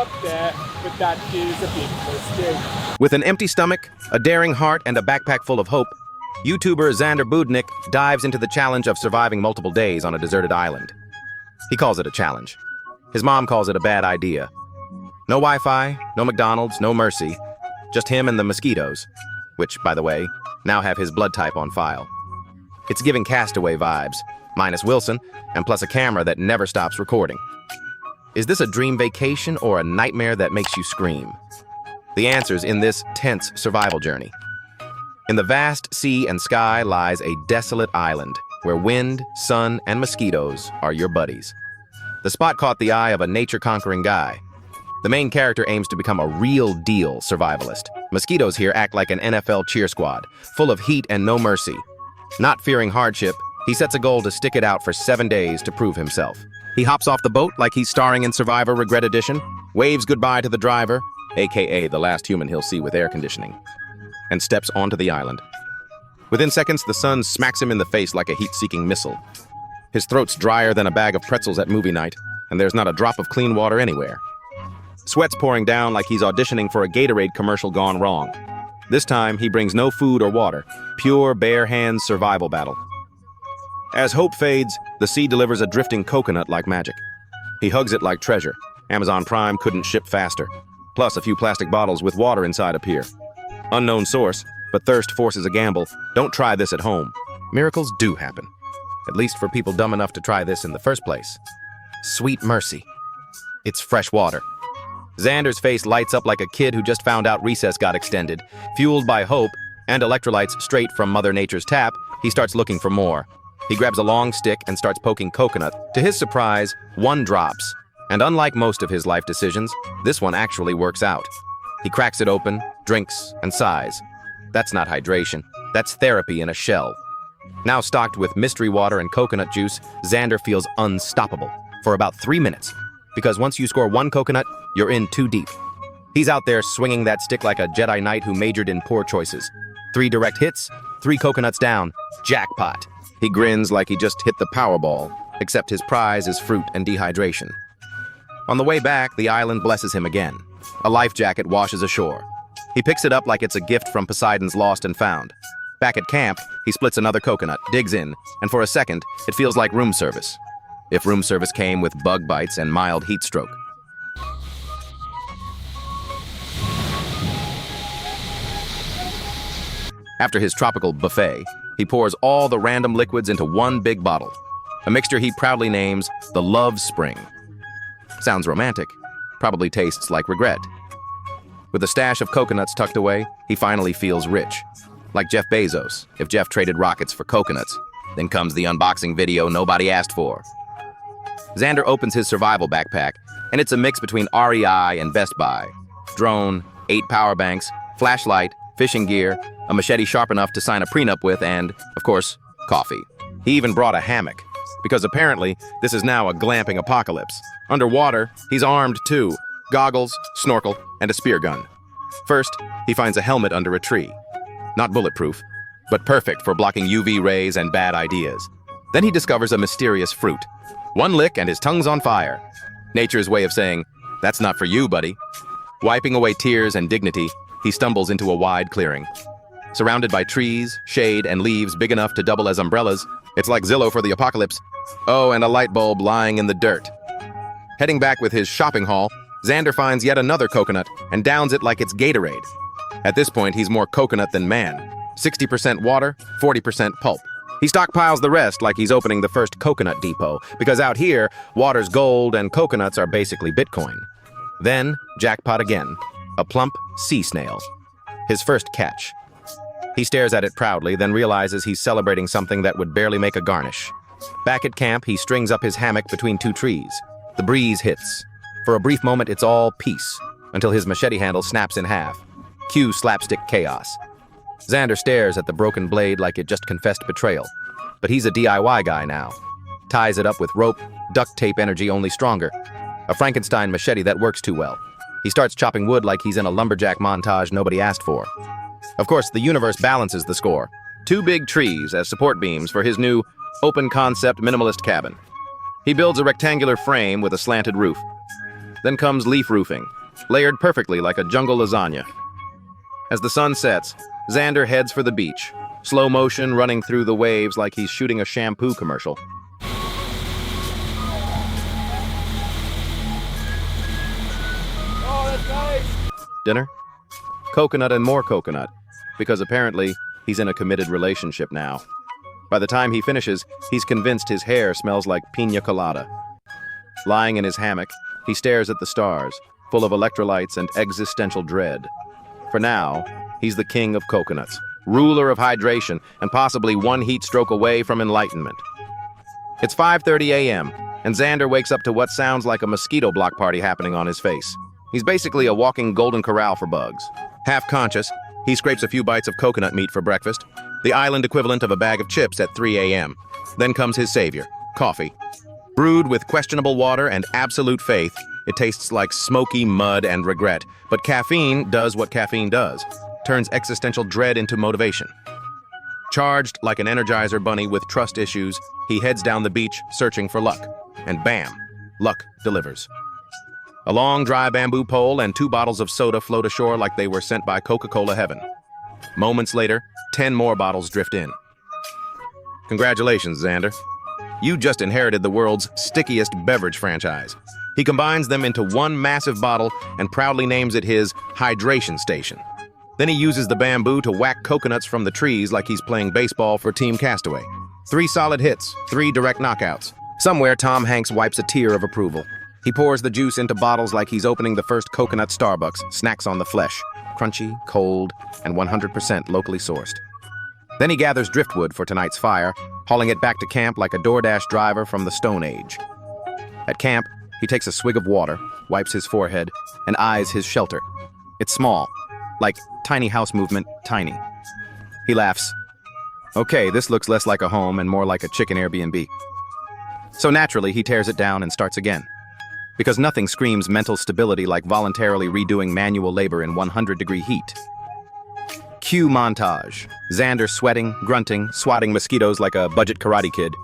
up there, but that is a big mistake. With an empty stomach, a daring heart, and a backpack full of hope, YouTuber Xander Budnick dives into the challenge of surviving multiple days on a deserted island. He calls it a challenge. His mom calls it a bad idea. No Wi-Fi, no McDonald's, no mercy. Just him and the mosquitoes, which, by the way, now have his blood type on file. It's giving Castaway vibes, minus Wilson, and plus a camera that never stops recording. Is this a dream vacation or a nightmare that makes you scream? The answer's in this tense survival journey. In the vast sea and sky lies a desolate island where wind, sun, and mosquitoes are your buddies. The spot caught the eye of a nature-conquering guy. The main character aims to become a real-deal survivalist. Mosquitoes here act like an NFL cheer squad, full of heat and no mercy. Not fearing hardship, he sets a goal to stick it out for 7 days to prove himself. He hops off the boat like he's starring in Survivor Regret Edition, waves goodbye to the driver, aka the last human he'll see with air conditioning, and steps onto the island. Within seconds, the sun smacks him in the face like a heat-seeking missile. His throat's drier than a bag of pretzels at movie night, and there's not a drop of clean water anywhere. Sweat's pouring down like he's auditioning for a Gatorade commercial gone wrong. This time, he brings no food or water, pure bare hands survival battle. As hope fades, the sea delivers a drifting coconut like magic. He hugs it like treasure. Amazon Prime couldn't ship faster. Plus, a few plastic bottles with water inside appear. Unknown source, but thirst forces a gamble. Don't try this at home. Miracles do happen. At least for people dumb enough to try this in the first place. Sweet mercy. It's fresh water. Xander's face lights up like a kid who just found out recess got extended. Fueled by hope and electrolytes straight from Mother Nature's tap, he starts looking for more. He grabs a long stick and starts poking coconut. To his surprise, one drops. And unlike most of his life decisions, this one actually works out. He cracks it open, drinks, and sighs. That's not hydration. That's therapy in a shell. Now stocked with mystery water and coconut juice, Xander feels unstoppable for about 3 minutes. Because once you score one coconut, you're in too deep. He's out there swinging that stick like a Jedi Knight who majored in poor choices. 3 direct hits, 3 coconuts down, jackpot. He grins like he just hit the Powerball, except his prize is fruit and dehydration. On the way back, the island blesses him again. A life jacket washes ashore. He picks it up like it's a gift from Poseidon's Lost and Found. Back at camp, he splits another coconut, digs in, and for a second, it feels like room service. If room service came with bug bites and mild heat stroke. After his tropical buffet, he pours all the random liquids into one big bottle, a mixture he proudly names the Love Spring. Sounds romantic, probably tastes like regret. With a stash of coconuts tucked away, he finally feels rich. Like Jeff Bezos, if Jeff traded rockets for coconuts. Then comes the unboxing video nobody asked for. Xander opens his survival backpack, and it's a mix between REI and Best Buy. Drone, 8 power banks, flashlight, fishing gear, a machete sharp enough to sign a prenup with, and, of course, coffee. He even brought a hammock, because apparently this is now a glamping apocalypse. Underwater, he's armed too. Goggles, snorkel, and a spear gun. First, he finds a helmet under a tree. Not bulletproof, but perfect for blocking UV rays and bad ideas. Then he discovers a mysterious fruit. One lick and his tongue's on fire. Nature's way of saying, that's not for you, buddy. Wiping away tears and dignity, he stumbles into a wide clearing. Surrounded by trees, shade, and leaves big enough to double as umbrellas, it's like Zillow for the apocalypse. Oh, and a light bulb lying in the dirt. Heading back with his shopping haul, Xander finds yet another coconut and downs it like it's Gatorade. At this point, he's more coconut than man. 60% water, 40% pulp. He stockpiles the rest like he's opening the first coconut depot, because out here, water's gold and coconuts are basically Bitcoin. Then, jackpot again. A plump sea snail. His first catch. He stares at it proudly, then realizes he's celebrating something that would barely make a garnish. Back at camp, he strings up his hammock between 2 trees. The breeze hits. For a brief moment, it's all peace, until his machete handle snaps in half. Cue slapstick chaos. Xander stares at the broken blade like it just confessed betrayal. But he's a DIY guy now. Ties it up with rope, duct tape energy only stronger. A Frankenstein machete that works too well. He starts chopping wood like he's in a lumberjack montage nobody asked for. Of course, the universe balances the score. 2 big trees as support beams for his new open-concept minimalist cabin. He builds a rectangular frame with a slanted roof. Then comes leaf roofing, layered perfectly like a jungle lasagna. As the sun sets, Xander heads for the beach, slow motion running through the waves like he's shooting a shampoo commercial. Oh, that's nice. Dinner? Coconut and more coconut, because apparently he's in a committed relationship now. By the time he finishes, he's convinced his hair smells like pina colada. Lying in his hammock, he stares at the stars, full of electrolytes and existential dread. For now, he's the king of coconuts, ruler of hydration, and possibly one heat stroke away from enlightenment. It's 5:30 a.m., and Xander wakes up to what sounds like a mosquito block party happening on his face. He's basically a walking golden corral for bugs. Half conscious, he scrapes a few bites of coconut meat for breakfast, the island equivalent of a bag of chips at 3 a.m. Then comes his savior, coffee. Brewed with questionable water and absolute faith, it tastes like smoky mud and regret. But caffeine does what caffeine does, turns existential dread into motivation. Charged like an Energizer bunny with trust issues, he heads down the beach searching for luck. And bam, luck delivers. A long, dry bamboo pole and 2 bottles of soda float ashore like they were sent by Coca-Cola heaven. Moments later, 10 more bottles drift in. Congratulations, Xander. You just inherited the world's stickiest beverage franchise. He combines them into one massive bottle and proudly names it his hydration station. Then he uses the bamboo to whack coconuts from the trees like he's playing baseball for Team Castaway. 3 solid hits, 3 direct knockouts. Somewhere Tom Hanks wipes a tear of approval. He pours the juice into bottles like he's opening the first coconut Starbucks, snacks on the flesh. Crunchy, cold, and 100% locally sourced. Then he gathers driftwood for tonight's fire, hauling it back to camp like a DoorDash driver from the Stone Age. At camp, he takes a swig of water, wipes his forehead, and eyes his shelter. It's small, like tiny house movement, tiny. He laughs. Okay, this looks less like a home and more like a chicken Airbnb. So naturally, he tears it down and starts again. Because nothing screams mental stability like voluntarily redoing manual labor in 100-degree heat. Cue montage. Xander sweating, grunting, swatting mosquitoes like a budget karate kid.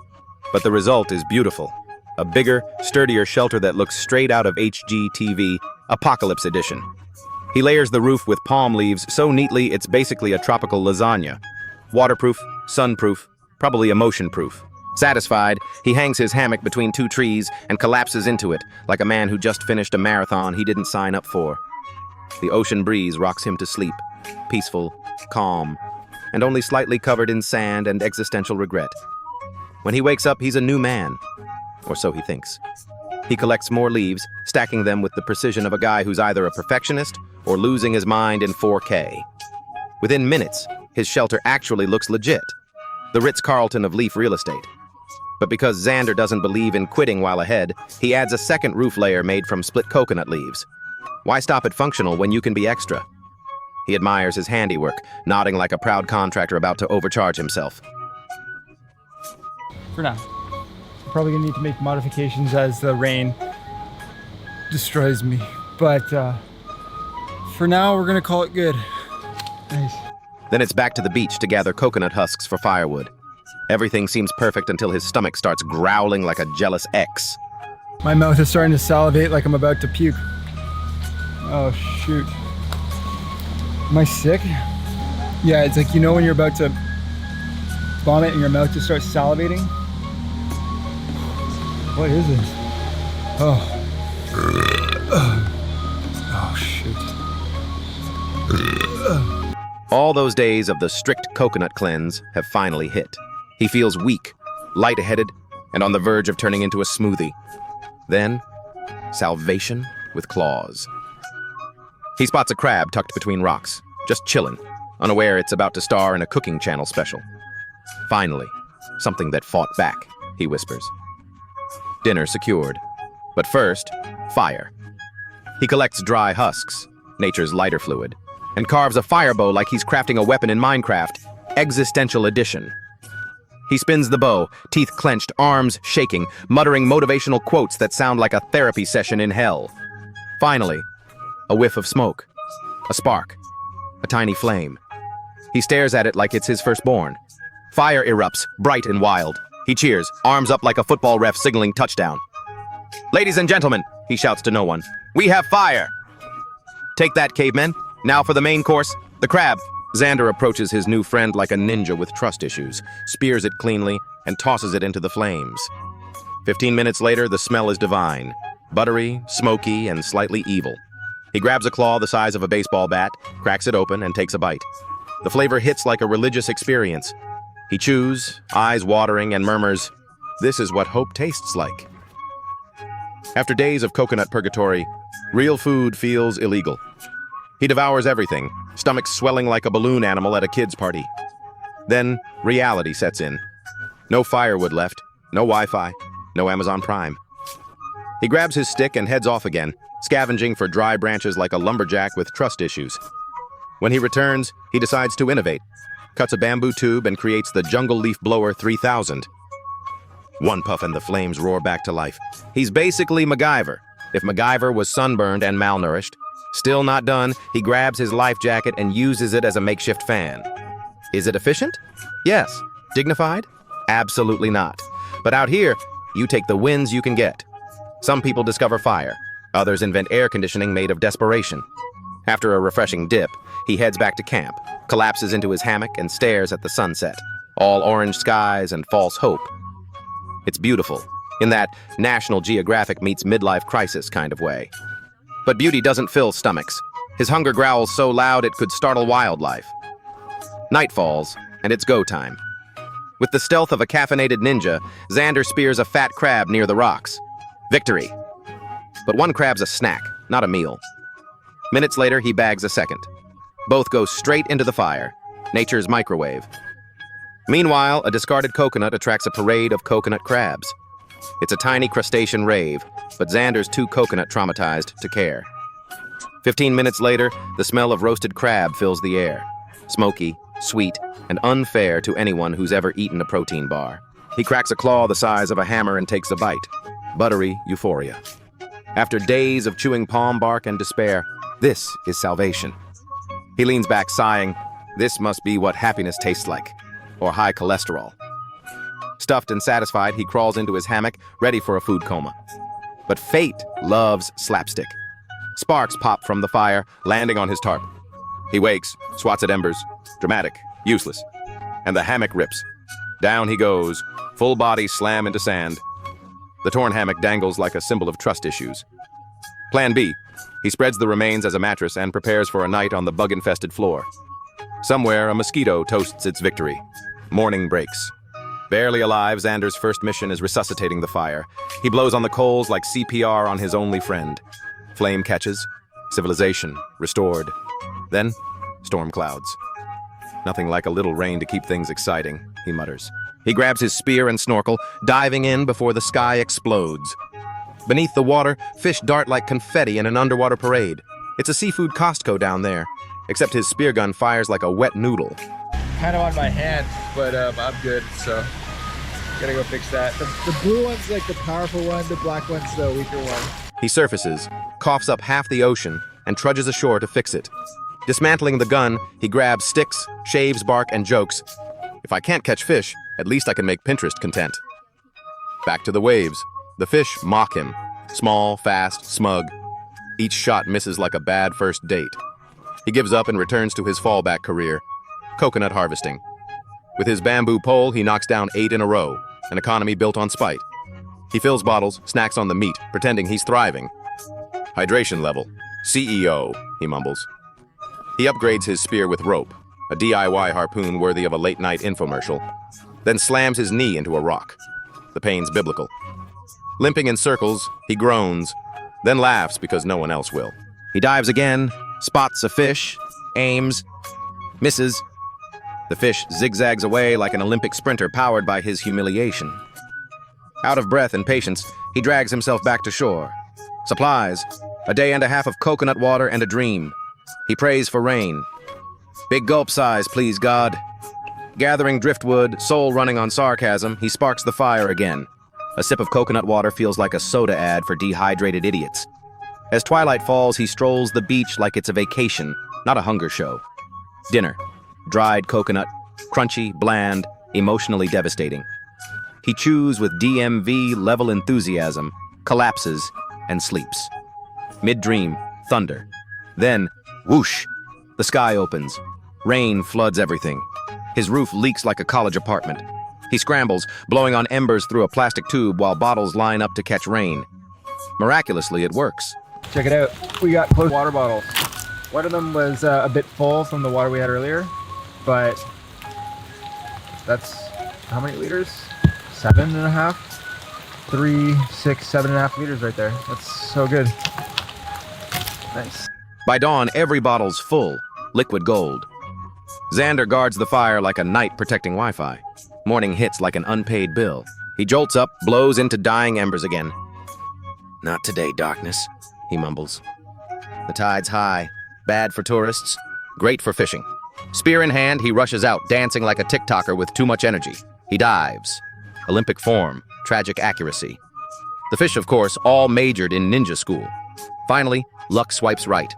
But the result is beautiful. A bigger, sturdier shelter that looks straight out of HGTV, Apocalypse Edition. He layers the roof with palm leaves so neatly it's basically a tropical lasagna. Waterproof, sunproof, probably emotion-proof. Satisfied, he hangs his hammock between 2 trees and collapses into it, like a man who just finished a marathon he didn't sign up for. The ocean breeze rocks him to sleep, peaceful, calm, and only slightly covered in sand and existential regret. When he wakes up, he's a new man, or so he thinks. He collects more leaves, stacking them with the precision of a guy who's either a perfectionist or losing his mind in 4K. Within minutes, his shelter actually looks legit, the Ritz-Carlton of leaf real estate. But because Xander doesn't believe in quitting while ahead, he adds a second roof layer made from split coconut leaves. Why stop at functional when you can be extra? He admires his handiwork, nodding like a proud contractor about to overcharge himself. For now. I'm probably gonna need to make modifications as the rain destroys me. But for now, we're gonna call it good. Nice. Then it's back to the beach to gather coconut husks for firewood. Everything seems perfect until his stomach starts growling like a jealous ex. My mouth is starting to salivate like I'm about to puke. Oh, shoot. Am I sick? Yeah, it's like, you know when you're about to vomit and your mouth just starts salivating? What is this? Oh. Oh, shoot. All those days of the strict coconut cleanse have finally hit. He feels weak, lightheaded, and on the verge of turning into a smoothie. Then, salvation with claws. He spots a crab tucked between rocks, just chillin', unaware it's about to star in a cooking channel special. Finally, something that fought back, he whispers. Dinner secured. But first, fire. He collects dry husks, nature's lighter fluid, and carves a firebow like he's crafting a weapon in Minecraft, Existential Edition. He spins the bow, teeth clenched, arms shaking, muttering motivational quotes that sound like a therapy session in hell. Finally, a whiff of smoke, a spark, a tiny flame. He stares at it like it's his firstborn. Fire erupts, bright and wild. He cheers, arms up like a football ref signaling touchdown. "Ladies and gentlemen," he shouts to no one, "we have fire!" Take that, cavemen. Now for the main course, the crab. Xander approaches his new friend like a ninja with trust issues, spears it cleanly, and tosses it into the flames. 15 minutes later, the smell is divine. Buttery, smoky, and slightly evil. He grabs a claw the size of a baseball bat, cracks it open, and takes a bite. The flavor hits like a religious experience. He chews, eyes watering, and murmurs, "This is what hope tastes like." After days of coconut purgatory, real food feels illegal. He devours everything, stomach swelling like a balloon animal at a kid's party. Then, reality sets in. No firewood left, no Wi-Fi, no Amazon Prime. He grabs his stick and heads off again, scavenging for dry branches like a lumberjack with trust issues. When he returns, he decides to innovate, cuts a bamboo tube and creates the Jungle Leaf Blower 3000. One puff and the flames roar back to life. He's basically MacGyver, if MacGyver was sunburned and malnourished. Still not done, he grabs his life jacket and uses it as a makeshift fan. Is it efficient? Yes. Dignified? Absolutely not. But out here, you take the wins you can get. Some people discover fire. Others invent air conditioning made of desperation. After a refreshing dip, he heads back to camp, collapses into his hammock and stares at the sunset. All orange skies and false hope. It's beautiful, in that National Geographic meets midlife crisis kind of way. But beauty doesn't fill stomachs. His hunger growls so loud it could startle wildlife. Night falls, and it's go time. With the stealth of a caffeinated ninja, Xander spears a fat crab near the rocks. Victory. But one crab's a snack, not a meal. Minutes later, he bags a second. Both go straight into the fire, nature's microwave. Meanwhile, a discarded coconut attracts a parade of coconut crabs. It's a tiny crustacean rave, but Xander's too coconut traumatized to care. 15 minutes later, the smell of roasted crab fills the air. Smoky, sweet, and unfair to anyone who's ever eaten a protein bar. He cracks a claw the size of a hammer and takes a bite. Buttery euphoria. After days of chewing palm bark and despair, this is salvation. He leans back sighing, "This must be what happiness tastes like, or high cholesterol." Stuffed and satisfied, he crawls into his hammock, ready for a food coma. But fate loves slapstick. Sparks pop from the fire, landing on his tarp. He wakes, swats at embers. Dramatic, useless. And the hammock rips. Down he goes, full body slam into sand. The torn hammock dangles like a symbol of trust issues. Plan B. He spreads the remains as a mattress and prepares for a night on the bug-infested floor. Somewhere, a mosquito toasts its victory. Morning breaks. Barely alive, Xander's first mission is resuscitating the fire. He blows on the coals like CPR on his only friend. Flame catches. Civilization restored. Then, storm clouds. "Nothing like a little rain to keep things exciting," he mutters. He grabs his spear and snorkel, diving in before the sky explodes. Beneath the water, fish dart like confetti in an underwater parade. It's a seafood Costco down there, except his spear gun fires like a wet noodle. Kind of on my hand, but I'm good, so gotta go fix that. The blue one's like the powerful one, the black one's the weaker one. He surfaces, coughs up half the ocean, and trudges ashore to fix it. Dismantling the gun, he grabs sticks, shaves bark, and jokes. "If I can't catch fish, at least I can make Pinterest content." Back to the waves. The fish mock him. Small, fast, smug. Each shot misses like a bad first date. He gives up and returns to his fallback career, coconut harvesting. With his bamboo pole, he knocks down 8 in a row, an economy built on spite. He fills bottles, snacks on the meat, pretending he's thriving. Hydration level. CEO, he mumbles. He upgrades his spear with rope, a DIY harpoon worthy of a late-night infomercial, then slams his knee into a rock. The pain's biblical. Limping in circles, he groans, then laughs because no one else will. He dives again, spots a fish, aims, misses. The fish zigzags away like an Olympic sprinter powered by his humiliation. Out of breath and patience, he drags himself back to shore. Supplies, a day and a half of coconut water and a dream. He prays for rain. Big gulp size, please, God. Gathering driftwood, soul running on sarcasm, he sparks the fire again. A sip of coconut water feels like a soda ad for dehydrated idiots. As twilight falls, he strolls the beach like it's a vacation, not a hunger show. Dinner. Dried coconut, crunchy, bland, emotionally devastating. He chews with DMV-level enthusiasm, collapses, and sleeps. Mid-dream, thunder. Then, whoosh, the sky opens. Rain floods everything. His roof leaks like a college apartment. He scrambles, blowing on embers through a plastic tube while bottles line up to catch rain. Miraculously, it works. Check it out. We got closed water bottles. One of them was a bit full from the water we had earlier, but that's how many liters? 7.5? 3, 6, 7.5 liters right there. That's so good. Nice. By dawn, every bottle's full, liquid gold. Xander guards the fire like a knight protecting Wi-Fi. Morning hits like an unpaid bill. He jolts up, blows into dying embers again. "Not today, darkness," he mumbles. The tide's high. Bad for tourists, great for fishing. Spear in hand, he rushes out, dancing like a TikToker with too much energy. He dives. Olympic form, tragic accuracy. The fish, of course, all majored in ninja school. Finally, luck swipes right.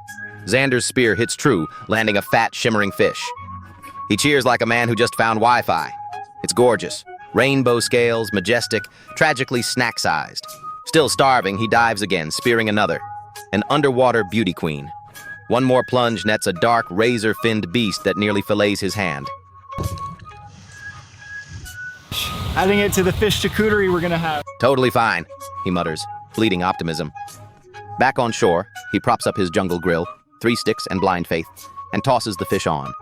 Xander's spear hits true, landing a fat, shimmering fish. He cheers like a man who just found Wi-Fi. It's gorgeous. Rainbow scales, majestic, tragically snack-sized. Still starving, he dives again, spearing another. An underwater beauty queen. One more plunge nets a dark, razor-finned beast that nearly fillets his hand. Adding it to the fish charcuterie we're gonna have. "Totally fine," he mutters, fleeting optimism. Back on shore, he props up his jungle grill, 3 sticks and blind faith, and tosses the fish on.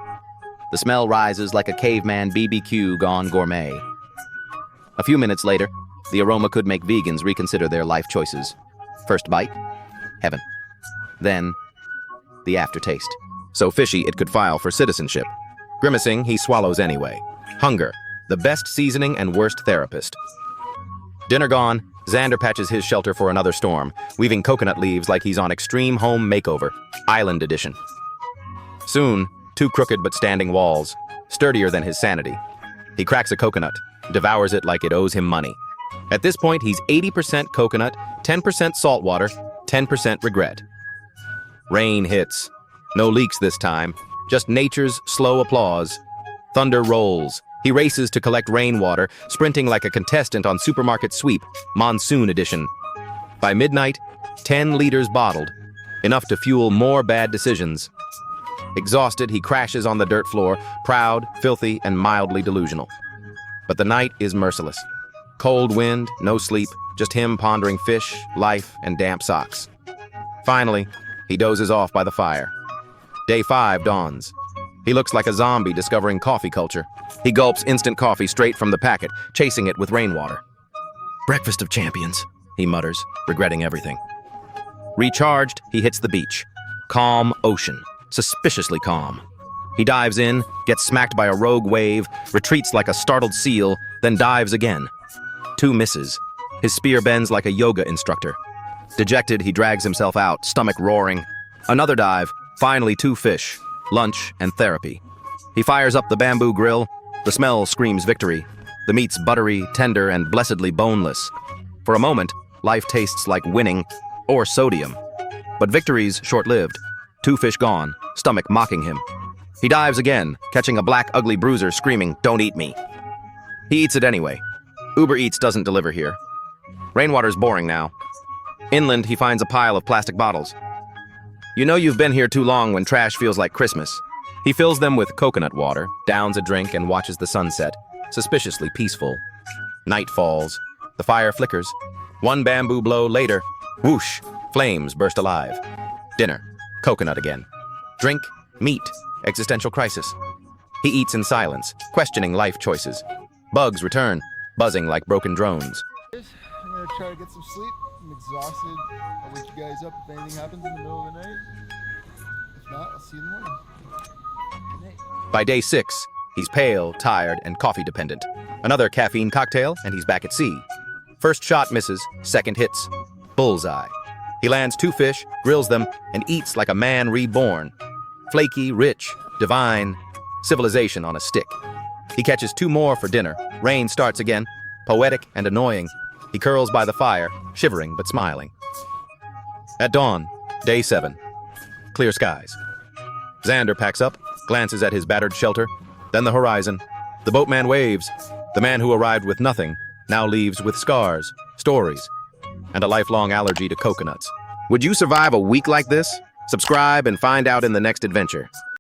The smell rises like a caveman BBQ gone gourmet. A few minutes later, the aroma could make vegans reconsider their life choices. First bite, heaven. Then, the aftertaste. So fishy it could file for citizenship. Grimacing, he swallows anyway. Hunger, the best seasoning and worst therapist. Dinner gone, Xander patches his shelter for another storm, weaving coconut leaves like he's on Extreme Home Makeover, Island Edition. Soon, 2 crooked but standing walls, sturdier than his sanity. He cracks a coconut, devours it like it owes him money. At this point, he's 80% coconut, 10% saltwater, 10% regret. Rain hits. No leaks this time, just nature's slow applause. Thunder rolls. He races to collect rainwater, sprinting like a contestant on Supermarket Sweep, Monsoon Edition. By midnight, 10 liters bottled, enough to fuel more bad decisions. Exhausted, he crashes on the dirt floor, proud, filthy, and mildly delusional. But the night is merciless. Cold wind, no sleep, just him pondering fish, life, and damp socks. Finally, he dozes off by the fire. Day 5 dawns. He looks like a zombie discovering coffee culture. He gulps instant coffee straight from the packet, chasing it with rainwater. "Breakfast of champions," he mutters, regretting everything. Recharged, he hits the beach. Calm ocean, suspiciously calm. He dives in, gets smacked by a rogue wave, retreats like a startled seal, then dives again. 2 misses. His spear bends like a yoga instructor. Dejected, he drags himself out, stomach roaring. Another dive, finally 2 fish, lunch and therapy. He fires up the bamboo grill. The smell screams victory. The meat's buttery, tender, and blessedly boneless. For a moment, life tastes like winning or sodium. But victory's short-lived. 2 fish gone, stomach mocking him. He dives again, catching a black, ugly bruiser screaming, "Don't eat me." He eats it anyway. Uber Eats doesn't deliver here. Rainwater's boring now. Inland, he finds a pile of plastic bottles. You know you've been here too long when trash feels like Christmas. He fills them with coconut water, downs a drink, and watches the sunset, suspiciously peaceful. Night falls. The fire flickers. 1 bamboo blow later, whoosh, flames burst alive. Dinner, coconut again. Drink, meat, existential crisis. He eats in silence, questioning life choices. Bugs return, buzzing like broken drones. I'm gonna try to get some sleep. I'm exhausted. I'll wake you guys up if anything happens in the middle of the night. If not, I'll see you in the morning. Good night. By day 6, he's pale, tired, and coffee dependent. Another caffeine cocktail, and he's back at sea. First shot misses, second hits. Bullseye. He lands 2 fish, grills them, and eats like a man reborn. Flaky, rich, divine, civilization on a stick. He catches 2 more for dinner. Rain starts again, poetic and annoying. He curls by the fire, shivering but smiling. At dawn, day 7. Clear skies. Xander packs up, glances at his battered shelter, then the horizon. The boatman waves. The man who arrived with nothing now leaves with scars, stories, and a lifelong allergy to coconuts. Would you survive a week like this? Subscribe and find out in the next adventure.